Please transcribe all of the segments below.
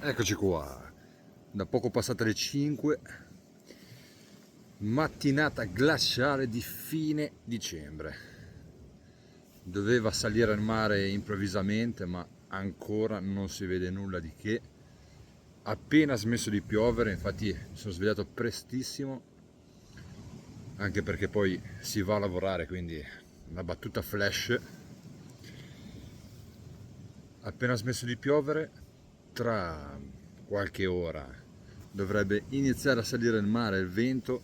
Eccoci qua, da poco passate le 5, mattinata glaciale di fine dicembre. Doveva salire al mare improvvisamente, ma ancora non si vede nulla di che. Appena smesso di piovere, infatti mi sono svegliato prestissimo, anche perché poi si va a lavorare, quindi una battuta flash. Appena smesso di piovere, tra qualche ora dovrebbe iniziare a salire il mare, il vento,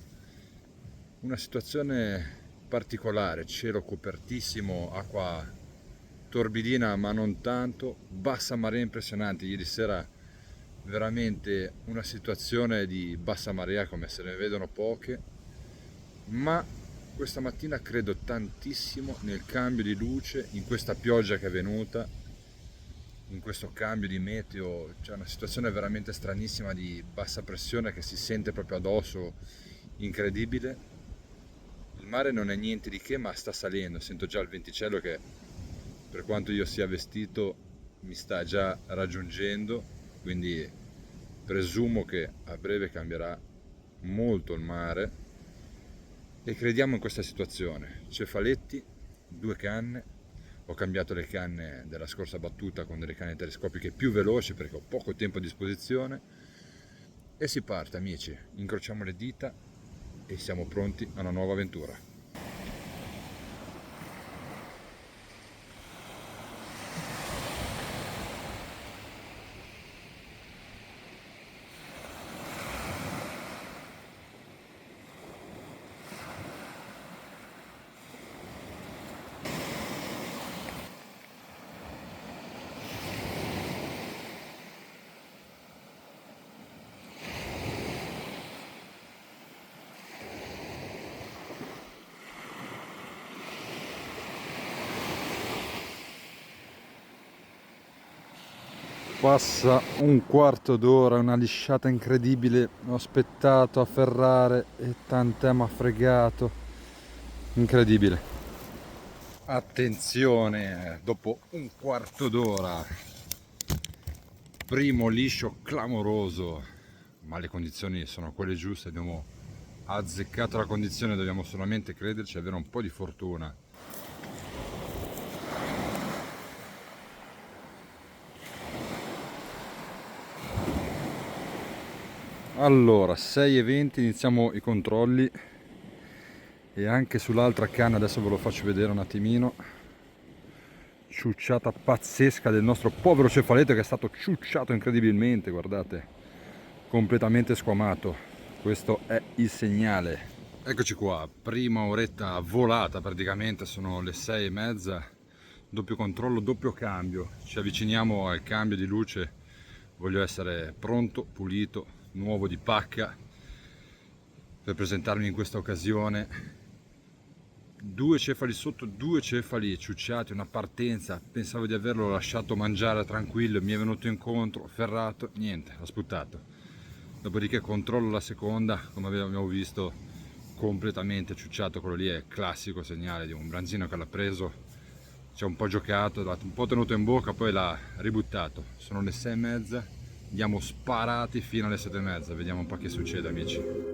una situazione particolare, cielo copertissimo, acqua torbidina ma non tanto, bassa marea impressionante. Ieri sera veramente una situazione di bassa marea come se ne vedono poche, ma questa mattina credo tantissimo nel cambio di luce, in questa pioggia che è venuta, in questo cambio di meteo. C'è una situazione veramente stranissima di bassa pressione che si sente proprio addosso, incredibile. Il mare non è niente di che, ma sta salendo, sento già il venticello che, per quanto io sia vestito, mi sta già raggiungendo, quindi presumo che a breve cambierà molto il mare e crediamo in questa situazione. Cefaletti, 2 canne. Ho cambiato le canne della scorsa battuta con delle canne telescopiche più veloci perché ho poco tempo a disposizione e si parte, amici. Incrociamo le dita e siamo pronti a una nuova avventura. Passa un quarto d'ora, una lisciata incredibile, ho aspettato a ferrare e tant'è m'ha fregato, incredibile. Attenzione, dopo un quarto d'ora, primo liscio clamoroso, ma le condizioni sono quelle giuste, abbiamo azzeccato la condizione, dobbiamo solamente crederci e avere un po' di fortuna. Allora, 6:20 iniziamo i controlli e anche sull'altra canna, adesso ve lo faccio vedere un attimino, ciucciata pazzesca del nostro povero cefaletto che è stato ciucciato incredibilmente, guardate, completamente squamato. Questo è il segnale. Eccoci qua, prima oretta volata praticamente, sono le 6:30, doppio controllo, doppio cambio, ci avviciniamo al cambio di luce, voglio essere pronto, pulito, nuovo di pacca per presentarmi in questa occasione. 2 cefali sotto, 2 cefali ciucciati, una partenza, pensavo di averlo lasciato mangiare tranquillo, mi è venuto incontro, ferrato, niente, ha sputato. Dopodiché controllo la seconda, come abbiamo visto, completamente ciucciato, quello lì è classico segnale di un branzino che l'ha preso, ci ha un po' giocato, l'ha un po' tenuto in bocca, poi l'ha ributtato. Sono le 6:30, andiamo sparati fino alle 7:30, vediamo un po' che succede, amici.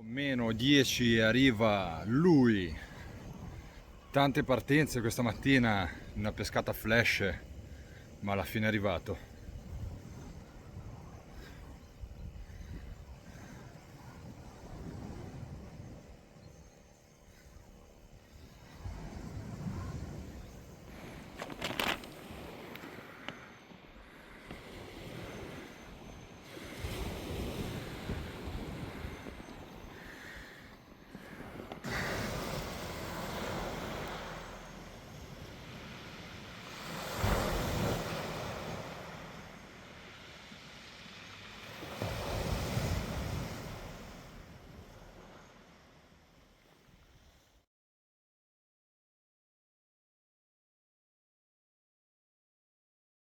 Meno 10 arriva lui. Tante partenze questa mattina, una pescata flash, ma alla fine è arrivato.